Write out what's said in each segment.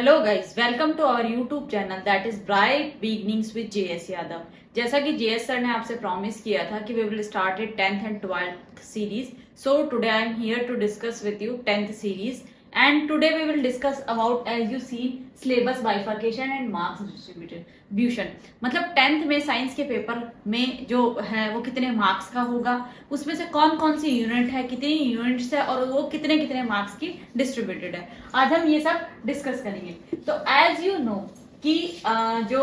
Hello guys, welcome to our YouTube channel that is bright beginnings with JS Yadav. जैसा कि JS sir ने आपसे promise किया था कि we will start it 10th and 12th series, so today I am here to discuss with you 10th series and today we will discuss about as you see syllabus bifurcation and marks distribution. मतलब 10th में science के paper में जो है वो कितने marks का होगा, उसमें से कौन कौन सी यूनिट है, कितनी यूनिट्स है और वो कितने कितने मार्क्स की डिस्ट्रीब्यूटेड है। आज हम ये सब डिस्कस करेंगे। तो एज यू नो कि जो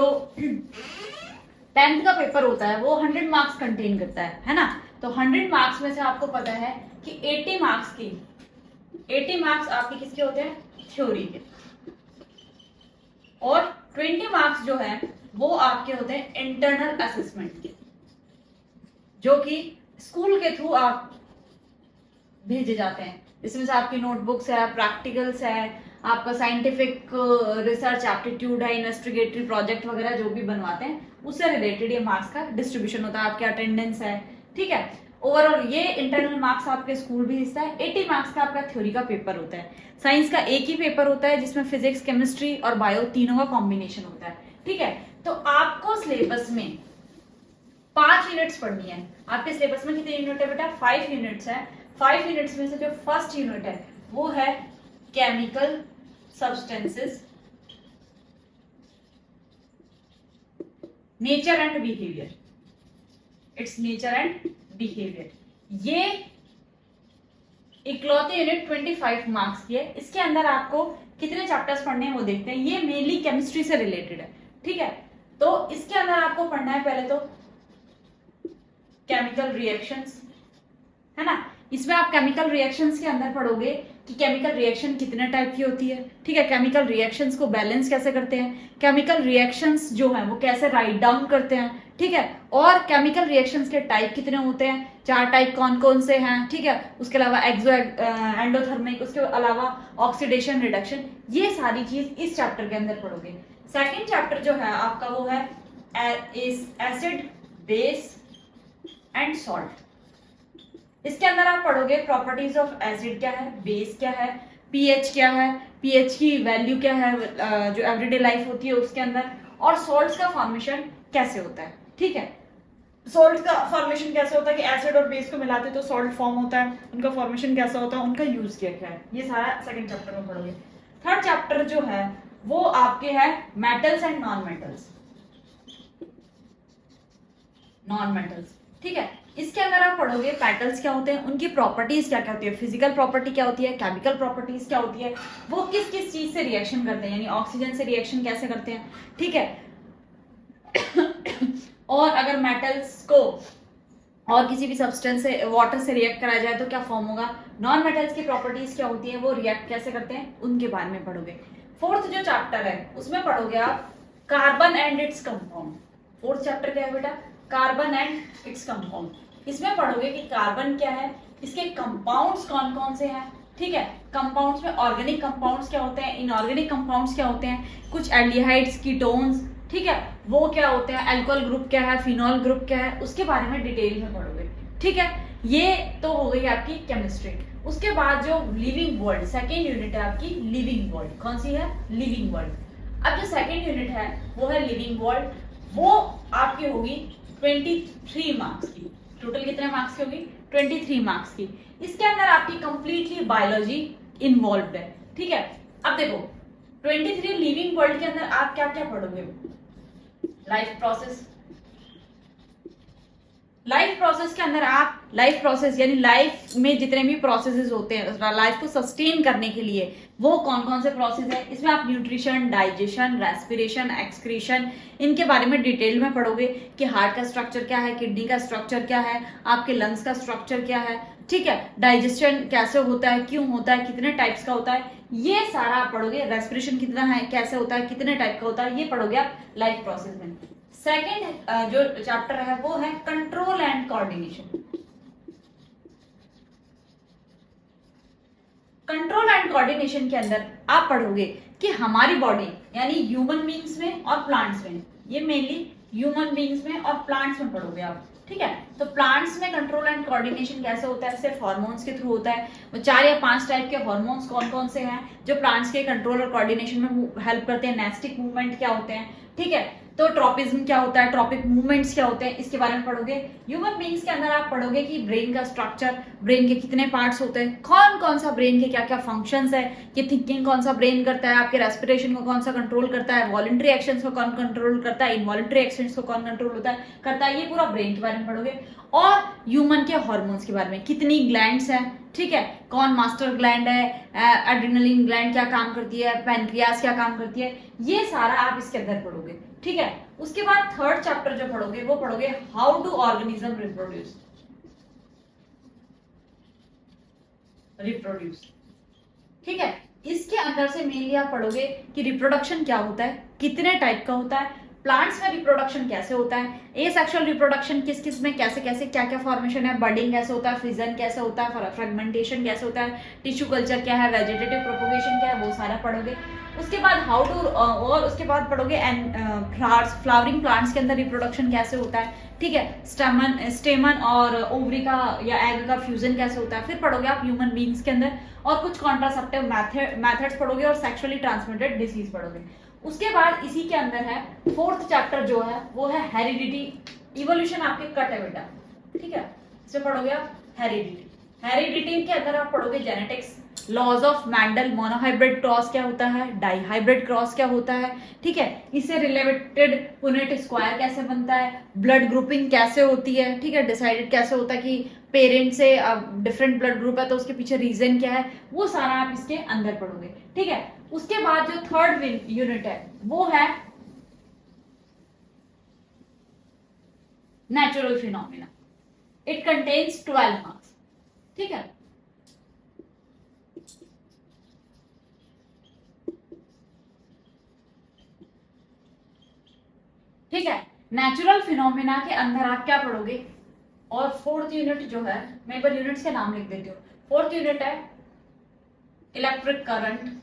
10th का पेपर होता है वो 100 मार्क्स कंटेन करता है ना। तो 100 मार्क्स में से आपको पता है कि 80 मार्क्स आपके किसके होते हैं, थ्योरी के, और 20 मार्क्स जो है वो आपके होते हैं इंटरनल असेसमेंट के, जो कि स्कूल के थ्रू आप भेजे जाते हैं। इसमें से आपकी नोटबुक्स है, प्रैक्टिकल्स है, आपका साइंटिफिक रिसर्च एप्टीट्यूड है, इन्वेस्टिगेटरी प्रोजेक्ट वगैरह जो भी बनवाते हैं उससे रिलेटेड ये मार्क्स का डिस्ट्रीब्यूशन होता है। आपकी अटेंडेंस है, ठीक है। ओवरऑल ये इंटरनल मार्क्स आपके स्कूल भी हिस्सा है। 80 मार्क्स का आपका थ्योरी का पेपर होता है। साइंस का एक ही पेपर होता है जिसमें फिजिक्स, केमिस्ट्री और बायो तीनों का कॉम्बिनेशन होता है, ठीक है। तो आपको सिलेबस में 5 यूनिट्स पढ़नी है। आपके सिलेबस में कितनी यूनिट है बेटा, 5 यूनिट्स है। 5 यूनिट्स में से जो फर्स्ट यूनिट है वो है chemical substances, nature and behaviour. It's nature and behaviour. ये इकलौती यूनिट 25 मार्क्स की है। इसके अंदर आपको कितने चैप्टर्स पढ़ने हैं वो देखते हैं। ये मेनली केमिस्ट्री से रिलेटेड है, ठीक है। तो इसके अंदर आपको पढ़ना है पहले तो केमिकल रिएक्शंस, है ना। इसमें आप केमिकल रिएक्शंस के अंदर पढ़ोगे कि केमिकल रिएक्शन कितने टाइप की होती है, ठीक है। केमिकल रिएक्शंस को बैलेंस कैसे करते हैं, केमिकल रिएक्शंस जो है वो कैसे राइट डाउन करते हैं, ठीक है। और केमिकल रिएक्शंस के टाइप कितने होते हैं, 4 टाइप कौन कौन से हैं, ठीक है। उसके अलावा एक्सो एंडोथर्मिक, उसके अलावा ऑक्सीडेशन रिडक्शन, ये सारी चीज इस चैप्टर के अंदर पढ़ोगे। सेकेंड चैप्टर जो है आपका वो है एसिड, बेस एंड सॉल्ट। इसके अंदर आप पढ़ोगे प्रॉपर्टीज ऑफ एसिड क्या है, बेस क्या है, पीएच क्या है, पीएच की वैल्यू क्या है जो एवरीडे लाइफ होती है उसके अंदर, और सॉल्ट्स का फॉर्मेशन कैसे होता है, ठीक है। सॉल्ट का फॉर्मेशन कैसे होता है कि एसिड और बेस को मिलाते तो सॉल्ट फॉर्म होता है, उनका फॉर्मेशन कैसा होता है, उनका यूज क्या क्या है, ये सारा सेकंड चैप्टर में पढ़ोगे। थर्ड चैप्टर जो है वो आपके है मेटल्स एंड नॉन मेटल्स, ठीक है। इसके अंदर आप पढ़ोगे मेटल्स क्या होते हैं, उनकी प्रॉपर्टीज क्या क्या होती है, फिजिकल प्रॉपर्टी क्या होती है, केमिकल प्रॉपर्टीज क्या होती है, वो किस किस चीज से रिएक्शन करते हैं, यानी ऑक्सीजन से रिएक्शन कैसे करते हैं, ठीक है। और अगर मेटल्स को और किसी भी सब्सटेंस से, वाटर से रिएक्ट कराया जाए तो क्या फॉर्म होगा, नॉन मेटल्स की प्रॉपर्टीज क्या होती है, वो रिएक्ट कैसे करते हैं, उनके बारे में पढ़ोगे। फोर्थ जो चैप्टर है उसमें पढ़ोगे आप carbon and its compound. Fourth chapter क्या है बेटा, कार्बन एंड इट्स कंपाउंड। इसमें पढ़ोगे कि कार्बन क्या है, इसके कंपाउंड्स कौन कौन से हैं, ठीक है। कंपाउंड्स में ऑर्गेनिक कंपाउंड्स क्या होते हैं, इनऑर्गेनिक कंपाउंड्स क्या होते हैं, कुछ एल्डिहाइड्स, कीटोन्स, ठीक है, वो क्या होते हैं, अल्कोहल ग्रुप क्या है, फिनॉल ग्रुप क्या है, उसके बारे में डिटेल में पढ़ोगे, ठीक है। ये तो हो गई आपकी केमिस्ट्री। उसके बाद जो लिविंग वर्ल्ड, सेकेंड यूनिट है आपकी लिविंग वर्ल्ड। कौन सी है, लिविंग वर्ल्ड। अब जो सेकेंड यूनिट है वो है लिविंग वर्ल्ड। वो आपकी होगी 23 मार्क्स की। टोटल कितने मार्क्स की होगी, 23 मार्क्स की। इसके अंदर आपकी कंप्लीटली बायोलॉजी इन्वॉल्व है, ठीक है। अब देखो 23 लिविंग वर्ल्ड के अंदर आप क्या क्या पढ़ोगे, लाइफ प्रोसेस के अंदर आप लाइफ प्रोसेस यानी लाइफ में जितने भी प्रोसेसेस होते हैं लाइफ को सस्टेन करने के लिए, वो कौन कौन से प्रोसेस है, इसमें आप न्यूट्रिशन, डाइजेशन, रेस्पिरेशन, एक्सक्रीशन, इनके बारे में डिटेल में पढ़ोगे कि हार्ट का स्ट्रक्चर क्या है, किडनी का स्ट्रक्चर क्या है, आपके लंग्स का स्ट्रक्चर क्या है, ठीक है। डाइजेशन कैसे होता है, क्यों होता है, कितने टाइप्स का होता है, ये सारा आप पढ़ोगे। रेस्पिरेशन कितना है, कैसे होता है, कितने टाइप का होता है, ये पढ़ोगे आप लाइफ प्रोसेस में। सेकेंड जो चैप्टर है वो है control and coordination. Control and coordination के अंदर आप पढ़ोगे कि हमारी बॉडी यानी ह्यूमन बींग्स में और प्लांट्स में, ये मेनली ह्यूमन बींग्स में और प्लांट्स में पढ़ोगे आप, ठीक है। तो प्लांट्स में कंट्रोल एंड कोऑर्डिनेशन कैसे होता है, सिर्फ हार्मोन्स के थ्रू होता है। वो 4 या 5 टाइप के हार्मोन्स कौन कौन से हैं जो प्लांट्स के कंट्रोल और कोऑर्डिनेशन में हेल्प करते हैं, नेस्टिक मूवमेंट क्या होते हैं, ठीक है। तो ट्रॉपिज्म क्या होता है, ट्रॉपिक मूवमेंट्स क्या होते हैं, इसके बारे में पढ़ोगे। ह्यूमन बींग्स के अंदर आप पढ़ोगे कि ब्रेन का स्ट्रक्चर, ब्रेन के कितने पार्ट्स होते हैं, कौन कौन सा ब्रेन के क्या क्या फंक्शंस है, कि थिंकिंग कौन सा ब्रेन करता है, आपके रेस्पिरेशन को कौन सा कंट्रोल करता है, वॉलंटरी एक्शंस को कौन कंट्रोल करता है, इनवॉलंटरी एक्शंस को कौन कंट्रोल होता है करता है, ये पूरा ब्रेन के बारे में पढ़ोगे। और ह्यूमन के हार्मोन्स के बारे में, कितनी ग्लैंड्स हैं, ठीक है, कौन मास्टर ग्लैंड है, एड्रेनलिन ग्लैंड क्या काम करती है, पैनक्रियास क्या काम करती है, ये सारा आप इसके अंदर पढ़ोगे, ठीक है। उसके बाद थर्ड चैप्टर जो पढ़ोगे वो पढ़ोगे हाउ डू ऑर्गेनिज्म रिप्रोड्यूस, ठीक है। इसके अंदर से मेनली आप पढ़ोगे कि रिप्रोडक्शन क्या होता है, कितने टाइप का होता है, प्लांट्स में रिप्रोडक्शन कैसे होता है, एसेक्सुअल रिप्रोडक्शन किस किस में कैसे कैसे क्या क्या फॉर्मेशन है, बर्डिंग कैसे होता है, फिजन कैसे होता है, फ्रेगमेंटेशन कैसे होता है, टिश्यू कल्चर क्या है, वेजिटेटिव प्रोपोगेशन क्या है, वो सारा पढ़ोगे। उसके बाद हाउ टू और उसके बाद पढ़ोगे फ्लावरिंग प्लांट्स के अंदर रिप्रोडक्शन कैसे होता है, ठीक है, स्टेमन और ओवरी का या एग का फ्यूजन कैसे होता है। फिर पढ़ोगे आप ह्यूमन बींग्स के अंदर और कुछ कॉन्ट्रासेप्टिव मेथड्स पढ़ोगे और सेक्सुअली ट्रांसमिटेड डिसीज पढ़ोगे। उसके बाद इसी के अंदर है फोर्थ चैप्टर जो है वो है हेरिडिटी, इवोल्यूशन आपके कट है बेटा, ठीक है, इसमें पढ़ोगे आप हेरिडिटी। हेरिडिटी के अंदर आप पढ़ोगे genetics, laws of Mendel, monohybrid cross क्या होता है, डाईहाइब्रिड क्रॉस क्या होता है, ठीक है, इससे रिलेटेड पुनेट स्क्वायर कैसे बनता है, ब्लड ग्रुपिंग कैसे होती है, ठीक है, डिसाइडेड कैसे होता है कि पेरेंट से डिफरेंट ब्लड ग्रुप है तो उसके पीछे रीजन क्या है, वो सारा आप इसके अंदर पढ़ोगे, ठीक है। उसके बाद जो थर्ड यूनिट है वो है natural phenomena, it contains 12 marks, ठीक है। ठीक है, नेचुरल फिनोमिना के अंदर आप क्या पढ़ोगे, और फोर्थ यूनिट जो है, मैं एक बार यूनिट्स के नाम लिख देती हूँ। फोर्थ यूनिट है इलेक्ट्रिक करंट,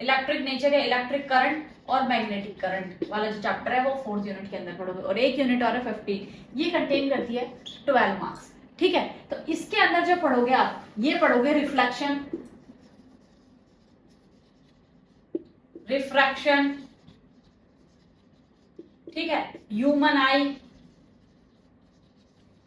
इलेक्ट्रिक नेचर है, इलेक्ट्रिक करंट और मैग्नेटिक करंट वाला जो चैप्टर है वो फोर्थ यूनिट के अंदर पढ़ोगे। और एक यूनिट और है 50, ये कंटेन करती है 12 मार्क्स, ठीक है। तो इसके अंदर जो पढ़ोगे आप, ये पढ़ोगे रिफ्लेक्शन, रिफ्रैक्शन, ठीक है, ह्यूमन आई।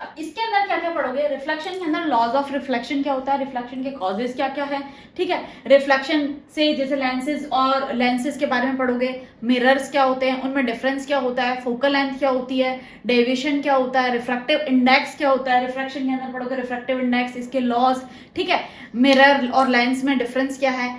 अब इसके अंदर क्या क्या पढ़ोगे, रिफ्लेक्शन के अंदर लॉज ऑफ रिफ्लेक्शन क्या होता है, रिफ्लेक्शन के कॉजेस क्या क्या है, ठीक है, रिफ्लेक्शन से जैसे लेंसेज और लेंसेज के बारे में पढ़ोगे, मिरर्स क्या होते हैं, उनमें डिफरेंस क्या होता है, फोकल लेंथ क्या होती है, डेविएशन क्या होता है, रिफ्रैक्टिव इंडेक्स क्या होता है, रिफ्रैक्शन के अंदर पढ़ोगे रिफ्रैक्टिव इंडेक्स, इसके लॉज, ठीक है, मिरर और लेंस में डिफरेंस क्या है,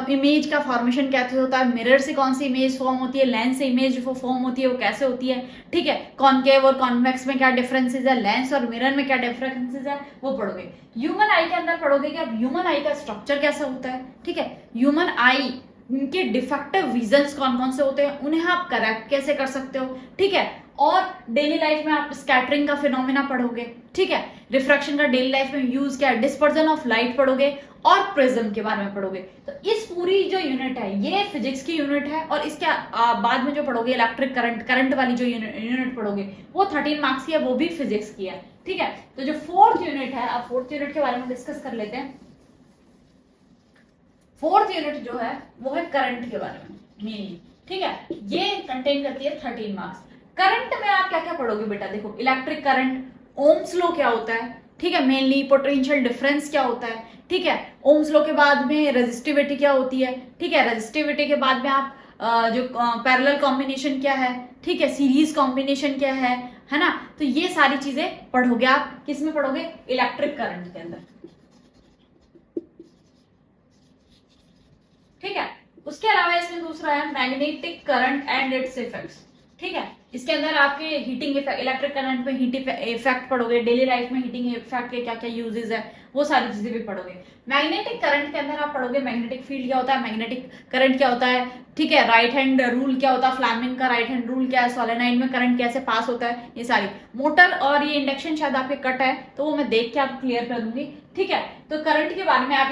इमेज का फॉर्मेशन कैसे होता है, मिरर से कौन सी इमेज फॉर्म होती है, लेंस से इमेज फॉर्म होती है वो कैसे होती है, ठीक है, कॉनकेव और कॉन्वेक्स में क्या डिफरेंसेस है, लेंस और मिरर में क्या डिफरेंसेस है वो पढ़ोगे। ह्यूमन आई के अंदर पढ़ोगे कि अब ह्यूमन आई का स्ट्रक्चर कैसा होता है, ठीक है, ह्यूमन आई इनके डिफेक्टिव विजन्स कौन कौन से होते हैं, उन्हें आप करेक्ट कैसे कर सकते हो, ठीक है, और डेली लाइफ में आप स्कैटरिंग का फिनोमेना पढ़ोगे, ठीक है, रिफ्रैक्शन का डेली लाइफ में यूज क्या है, डिस्पर्जन ऑफ लाइट पढ़ोगे और प्रिज्म के बारे में पढ़ोगे। तो इस पूरी जो यूनिट है ये फिजिक्स की यूनिट है, और इसके बाद में जो पढ़ोगे इलेक्ट्रिक करंट वाली जो यूनिट पढ़ोगे वो 13 मार्क्स की है, वो भी फिजिक्स की है, ठीक है। तो जो फोर्थ यूनिट है, अब फोर्थ यूनिट के बारे में डिस्कस कर लेते हैं। फोर्थ यूनिट जो है वो है करंट के बारे में मेनली, ठीक है, ये कंटेन करती है 13 मार्क्स। करंट में आप क्या क्या पढ़ोगे बेटा, देखो इलेक्ट्रिक करंट, ओम्स लॉ क्या होता है, ठीक है, मेनली पोटेंशियल डिफरेंस क्या होता है, ठीक है, ओम्स लॉ के बाद में रेजिस्टिविटी क्या होती है, ठीक है, रेजिस्टिविटी के बाद में आप जो पैरेलल कॉम्बिनेशन क्या है, ठीक है, सीरीज कॉम्बिनेशन क्या है ना, तो ये सारी चीजें पढ़ोगे आप, किस में पढ़ोगे, इलेक्ट्रिक करंट के अंदर, ठीक है। उसके अलावा इसमें दूसरा है magnetic current and it's effects, ठीक है, इसके अंदर आपके हीटिंग इफेक्ट, इलेक्ट्रिक करंट में हीट इफेक्ट पढ़ोगे, डेली लाइफ में हीटिंग इफेक्ट के क्या क्या यूजेस है वो सारी चीजें भी पढ़ोगे। मैग्नेटिक करंट के अंदर आप पढ़ोगे मैग्नेटिक फील्ड क्या होता है, मैग्नेटिक करंट क्या होता है, ठीक है, राइट हैंड रूल क्या होता है, फ्लैमिंग का राइट हैंड रूल क्या है, सोलेनोइड में करंट कैसे पास होता है, ये सारी। मोटर और ये इंडक्शन शायद आपके कट है तो वो मैं देख के आपको क्लियर कर दूंगी, ठीक है। तो करंट के बारे में आप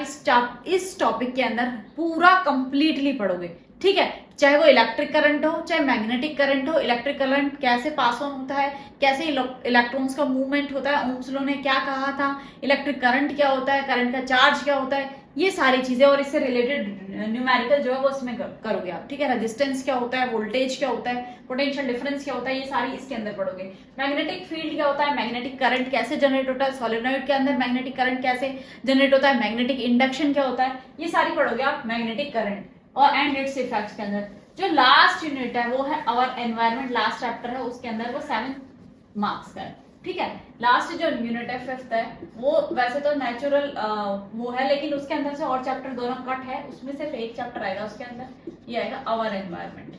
इस टॉपिक के अंदर पूरा कंप्लीटली पढ़ोगे, ठीक है, चाहे वो इलेक्ट्रिक करंट हो चाहे मैग्नेटिक करंट हो। इलेक्ट्रिक करंट कैसे पास ऑन होता है, कैसे इलेक्ट्रॉन्स का मूवमेंट होता है, ओम्स लॉ ने क्या कहा था, इलेक्ट्रिक करंट क्या होता है, करंट का चार्ज क्या होता है, ये सारी चीजें और इससे रिलेटेड न्यूमेरिकल जो है वो इसमें करोगे आप, ठीक है। रेजिस्टेंस क्या होता है, वोल्टेज क्या होता है, पोटेंशियल डिफरेंस क्या होता है, ये सारी इसके अंदर पढ़ोगे। मैग्नेटिक फील्ड क्या होता है, मैग्नेटिक करंट कैसे जनरेट होता है, सोलेनोइड के अंदर मैग्नेटिक करंट कैसे जनरेट होता है, मैग्नेटिक इंडक्शन क्या होता है, ये सारी पढ़ोगे आप मैग्नेटिक करंट और एंड इट्स इफेक्ट्स के अंदर। जो लास्ट यूनिट है वो है आवर एनवायरमेंट, लास्ट चैप्टर है, उसके अंदर वो 7 मार्क्स का है, ठीक है। लास्ट जो यूनिट है 5th है, वो वैसे तो नेचुरल वो है, लेकिन उसके अंदर से और चैप्टर दोनों कट है, उसमें सिर्फ एक चैप्टर आएगा उसके अंदर, ये आएगा आवर एनवायरमेंट,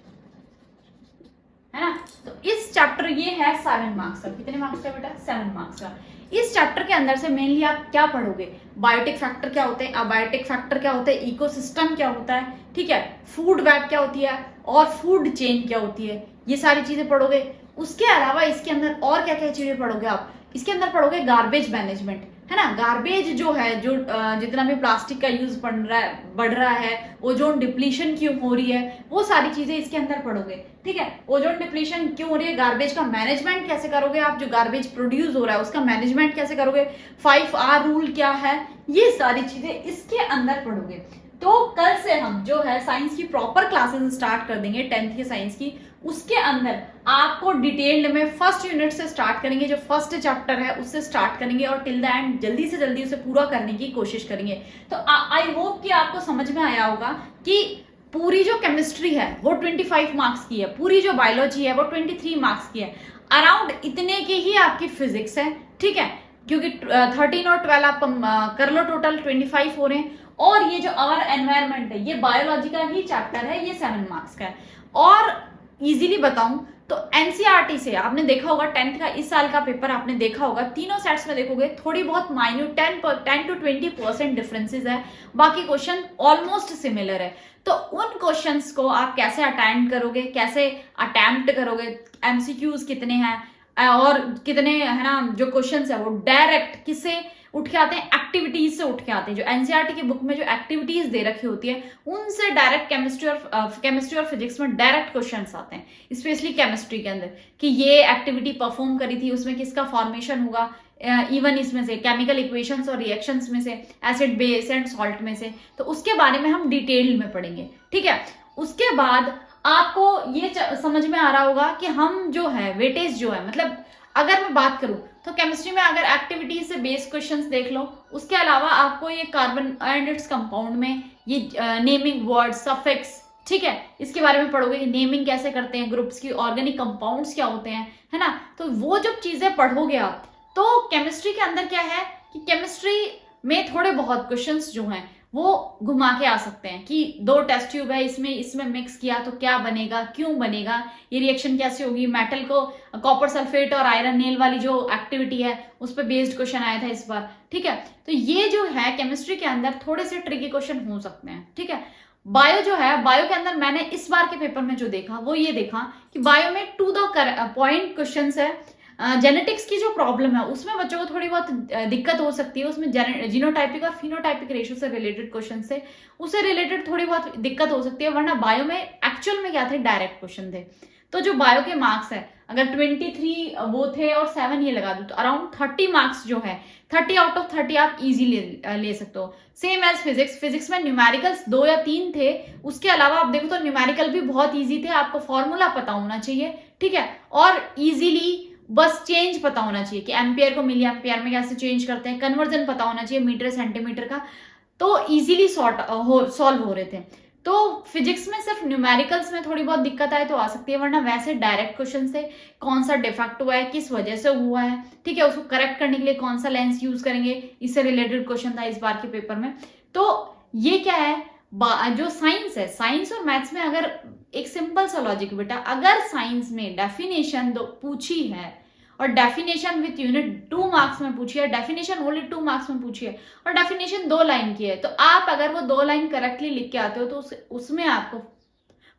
है ना। तो इस चैप्टर ये है 7 मार्क्स का। कितने मार्क्स का बेटा, 7 मार्क्स का। इस चैप्टर के अंदर से मेनली आप क्या पढ़ोगे, बायोटिक फैक्टर क्या होते हैं, अबायोटिक फैक्टर क्या होते हैं, इकोसिस्टम क्या होता है, ठीक है, फूड वेब क्या होती है और फूड चेन क्या होती है, ये सारी चीजें पढ़ोगे। उसके अलावा इसके अंदर और क्या क्या चीजें पढ़ोगे आप, इसके अंदर पढ़ोगे गार्बेज मैनेजमेंट, है ना। गार्बेज जो है, जो जितना भी प्लास्टिक का यूज बढ़ रहा है, ओजोन डिप्लीशन क्यों हो रही है, वो सारी चीजें इसके अंदर पढ़ोगे, ठीक है। ओजोन डिप्लीशन क्यों हो रही है, गार्बेज का मैनेजमेंट कैसे करोगे आप, जो गार्बेज प्रोड्यूस हो रहा है उसका मैनेजमेंट कैसे करोगे, 5R रूल क्या है, ये सारी चीजें इसके अंदर पढ़ोगे। तो कल से हम जो है साइंस की प्रॉपर क्लासेस स्टार्ट कर देंगे 10th के साइंस की। उसके अंदर आपको डिटेल्ड में फर्स्ट यूनिट से स्टार्ट करेंगे, जो फर्स्ट चैप्टर है उससे स्टार्ट करेंगे और टिल द एंड जल्दी से जल्दी उसे पूरा करने की कोशिश करेंगे। तो आई होप कि आपको समझ में आया होगा कि पूरी जो केमिस्ट्री है वो 25 मार्क्स की है, पूरी जो बायोलॉजी है वो 23 मार्क्स की है, अराउंड इतने की ही आपकी फिजिक्स है, ठीक है, क्योंकि 13 और 12 आप कर लो, टोटल 25 हो रहे हैं। और ये जो आवर एनवायरमेंट है ये बायोलॉजी का ही चैप्टर है, ये 7 मार्क्स का है। और इजीली बताऊं तो एनसीईआरटी से आपने देखा होगा 10th का इस साल का पेपर आपने देखा होगा, तीनों सेट्स में देखोगे थोड़ी बहुत माइन्यूट 10 to 20% डिफरेंसेस है, बाकी क्वेश्चन ऑलमोस्ट सिमिलर है। तो उन क्वेश्चंस को आप कैसे अटेंड करोगे, कैसे अटेम्प्ट करोगे, एमसीक्यूज कितने हैं और कितने, है ना, जो क्वेश्चंस है वो डायरेक्ट किससे उठ के आते हैं, एक्टिविटीज से उठ के आते हैं। जो एनसीईआरटी की बुक में जो एक्टिविटीज दे रखी होती है उनसे डायरेक्ट केमिस्ट्री और फिजिक्स में डायरेक्ट क्वेश्चंस आते हैं, स्पेशली केमिस्ट्री के अंदर, कि ये एक्टिविटी परफॉर्म करी थी उसमें किसका फॉर्मेशन होगा, इवन इसमें से केमिकल इक्वेशंस और रिएक्शंस में से, एसिड बेस एंड सॉल्ट में से, तो उसके बारे में हम डिटेल में पढ़ेंगे, ठीक है। उसके बाद आपको ये समझ में आ रहा होगा कि हम जो है वेटेज जो है, मतलब अगर मैं बात करूं तो केमिस्ट्री में अगर एक्टिविटीज से बेस्ड क्वेश्चंस देख लो, उसके अलावा आपको ये कार्बन एंड इट्स कंपाउंड में ये नेमिंग वर्ड, सफिक्स, ठीक है, इसके बारे में पढ़ोगे कि नेमिंग कैसे करते हैं ग्रुप्स की, ऑर्गेनिक कंपाउंड्स क्या होते हैं, है ना। तो वो जब चीजें पढ़ोगे आप, तो केमिस्ट्री के अंदर क्या है कि केमिस्ट्री में थोड़े बहुत क्वेश्चंस जो हैं वो घुमा के आ सकते हैं कि 2 टेस्ट ट्यूब है, इसमें मिक्स किया तो क्या बनेगा, क्यों बनेगा, ये रिएक्शन कैसे होगी, मेटल को कॉपर सल्फेट और आयरन नेल वाली जो एक्टिविटी है उस पर बेस्ड क्वेश्चन आया था इस बार, ठीक है। तो ये जो है केमिस्ट्री के अंदर थोड़े से ट्रिकी क्वेश्चन हो सकते हैं, ठीक है। बायो जो है, बायो के अंदर मैंने इस बार के पेपर में जो देखा वो ये देखा कि बायो में टू द पॉइंट क्वेश्चन है। जेनेटिक्स की जो प्रॉब्लम है उसमें बच्चों को थोड़ी बहुत दिक्कत हो सकती है, उसमें जीनोटाइपिक और फिनोटाइपिक रेशियो से रिलेटेड क्वेश्चन से उससे रिलेटेड थोड़ी बहुत दिक्कत हो सकती है, वरना बायो में एक्चुअल में क्या थे, डायरेक्ट क्वेश्चन थे। तो जो बायो के मार्क्स है अगर 23 वो थे और 7 ये लगा दो तो अराउंड 30 मार्क्स जो है 30 आउट ऑफ 30 आप इजीली ले सकते हो। सेम एज फिजिक्स, फिजिक्स में न्यूमेरिकल्स 2 या 3 थे, उसके अलावा आप देखो तो न्यूमेरिकल भी बहुत इजी थे, आपको फॉर्मूला पता होना चाहिए, ठीक है, और इजीली बस चेंज पता होना चाहिए कि एम्पियर को मिली एम्पियर में कैसे चेंज करते हैं, कन्वर्जन पता होना चाहिए मीटर सेंटीमीटर का, तो इजीली सॉल्व हो रहे थे। तो फिजिक्स में सिर्फ न्यूमेरिकल्स में थोड़ी बहुत दिक्कत आए तो आ सकती है, वरना वैसे डायरेक्ट क्वेश्चन से कौन सा डिफेक्ट हुआ है, किस वजह से हुआ है, ठीक है, उसको करेक्ट करने के लिए कौन सा लेंस यूज करेंगे, इससे रिलेटेड क्वेश्चन था इस बार के पेपर में। तो ये क्या है, जो साइंस है, साइंस और मैथ्स में अगर एक सिंपल सा लॉजिक बेटा, अगर साइंस में डेफिनेशन पूछी है और डेफिनेशन विथ यूनिट 2 मार्क्स में पूछी है, डेफिनेशन ओनली 2 मार्क्स में पूछी है और डेफिनेशन 2 लाइन की है, तो आप अगर वो 2 लाइन करेक्टली लिख के आते हो तो उसमें आपको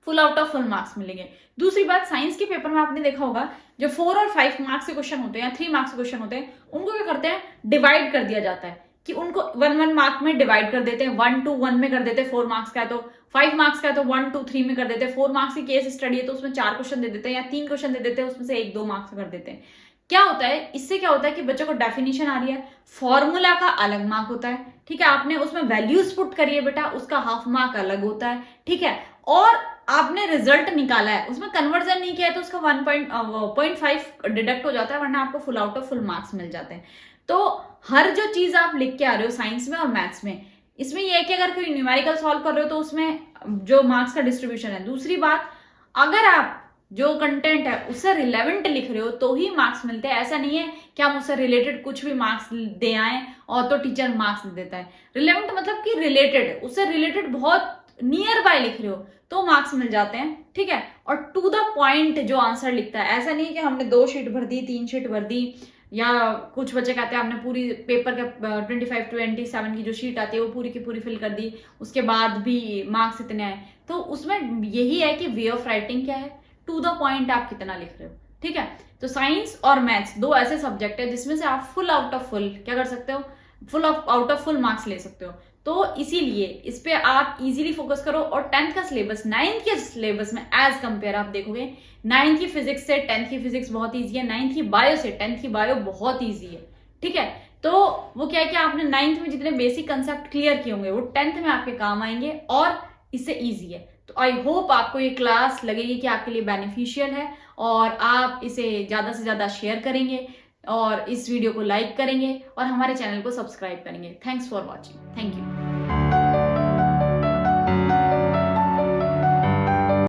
full out of full marks मिलेंगे। दूसरी बात, साइंस के पेपर में आपने देखा होगा जो 4 और 5 मार्क्स के क्वेश्चन होते हैं या 3 मार्क्स के क्वेश्चन होते हैं उनको क्या करते हैं, डिवाइड कर दिया जाता है कि उनको 1-1 मार्क में डिवाइड कर देते हैं, 1 to 1 में कर देते हैं, 4 मार्क्स का है तो 5 मार्क्स का है तो 1 to 3 में कर देते हैं, 4 मार्क्स की केस स्टडी है तो उसमें 4 क्वेश्चन दे देते हैं या 3 क्वेश्चन दे देते हैं, उसमें से 1-2 मार्क्स कर देते हैं। क्या होता है इससे, क्या होता है कि बच्चों को डेफिनेशन आ रही है, फॉर्मूला का अलग मार्क होता है, ठीक है, आपने उसमें वैल्यूज पुट करिए बेटा, उसका हाफ मार्क अलग होता है, ठीक है, और आपने रिजल्ट निकाला है, उसमें कन्वर्जन नहीं किया है तो उसका 1.5 डिडक्ट हो जाता है, वरना आपको full out of full marks मिल जाते हैं। तो हर जो चीज आप लिख के आ रहे हो साइंस में और मैथ्स में, इसमें यह है कि अगर कोई न्यूमेरिकल सॉल्व कर रहे हो तो उसमें जो मार्क्स का डिस्ट्रीब्यूशन है। दूसरी बात, अगर आप जो कंटेंट है उससे रिलेवेंट लिख रहे हो तो ही मार्क्स मिलते हैं। ऐसा नहीं है कि हम उससे रिलेटेड कुछ भी मार्क्स दे आए और तो टीचर मार्क्स देता है। रिलेवेंट मतलब कि रिलेटेड, उससे रिलेटेड बहुत नियर बाय लिख रहे हो तो मार्क्स मिल जाते हैं, ठीक है। और टू द पॉइंट जो आंसर लिखता है, ऐसा नहीं है कि हमने 2 शीट भर दी, 3 शीट भर दी, या कुछ बच्चे कहते हैं हमने पूरी पेपर के 25-27 की जो शीट आती है वो पूरी की पूरी फिल कर दी, उसके बाद भी मार्क्स इतने आए। तो उसमें यही है कि वे ऑफ राइटिंग क्या है, टू द पॉइंट आप कितना लिख रहे हो, ठीक है। तो साइंस और मैथ्स 2 ऐसे सब्जेक्ट है जिसमें से आप फुल आउट ऑफ फुल क्या कर सकते हो, आउट ऑफ फुल मार्क्स ले सकते हो। तो इसीलिए इस पे आप इजीली फोकस करो। और 10th का सिलेबस 9th के सिलेबस में एज कंपेयर आप देखोगे 9th की फिजिक्स से 10th की फिजिक्स बहुत ईजी है, 9th की बायो से 10th की बायो बहुत ईजी है, ठीक है। तो वो क्या है कि आपने 9th में जितने बेसिक कंसेप्ट क्लियर किए होंगे वो 10th में आपके काम आएंगे और इससे ईजी है। तो आई होप आपको ये क्लास लगेगी कि आपके लिए बेनिफिशियल है और आप इसे ज्यादा से ज्यादा शेयर करेंगे और इस वीडियो को लाइक करेंगे और हमारे चैनल को सब्सक्राइब करेंगे। Thanks for watching, thank you.